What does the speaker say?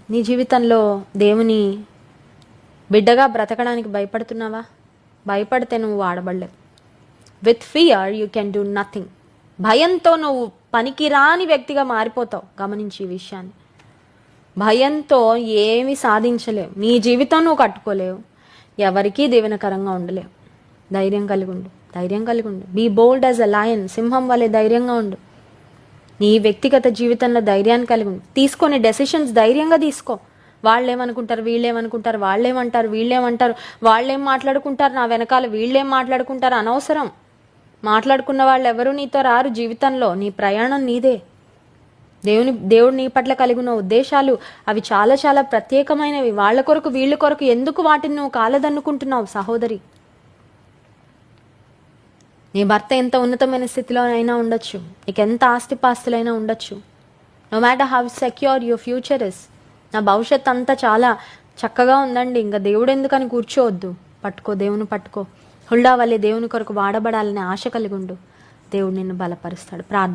నీ జీవితంలో దేవుని బిడ్డగా బ్రతకడానికి భయపడుతున్నావా? భయపడితే నువ్వు వాడబడలేవు. With fear you can do nothing. భయంతో నువ్వు పనికిరాని వ్యక్తిగా మారిపోతావు. గమనించి ఈ విషయాన్ని. భయంతో ఏమి సాధించలేవు. నీ జీవితం నువ్వు కట్టుకోలేవు. ఎవరికీ దీవెనకరంగా ఉండలేవు. ధైర్యం కలిగి ఉండు. ధైర్యం కలిగి ఉండు. Be bold as a lion. సింహం వలె ధైర్యంగా ఉండు. నీ వ్యక్తిగత జీవితంలో ధైర్యాన్ని కలిగి ఉండు. తీసుకొని డెసిషన్స్ ధైర్యంగా తీసుకో. వాళ్ళేమనుకుంటారు, వీళ్ళేమనుకుంటారు, వాళ్ళేమంటారు, వీళ్ళేమంటారు, వాళ్ళేం మాట్లాడుకుంటారు, నా వెనకాల వీళ్ళేం మాట్లాడుకుంటారు, అనవసరం. మాట్లాడుకున్న వాళ్ళు ఎవరు నీతో రారు జీవితంలో. నీ ప్రయాణం నీదే. దేవుడు నీ పట్ల కలిగి ఉన్న ఉద్దేశాలు అవి చాలా చాలా ప్రత్యేకమైనవి. వాళ్ళ కొరకు వీళ్ళ కొరకు ఎందుకు వాటిని నువ్వు కాలదన్నుకుంటున్నావు సహోదరి? నీ భర్త ఎంత ఉన్నతమైన స్థితిలో అయినా ఉండొచ్చు, నీకు ఎంత ఆస్తిపాస్తులైనా ఉండొచ్చు. No matter how secure your future is. నా భవిష్యత్ అంతా చాలా చక్కగా ఉందండి, ఇంకా దేవుడు ఎందుకని కూర్చోవద్దు. పట్టుకో, దేవుని పట్టుకో. హుల్డా వల్లే దేవుని కొరకు వాడబడాలనే ఆశ కలిగి ఉండు. దేవుడు నిన్ను బలపరుస్తాడు. ప్రార్థన.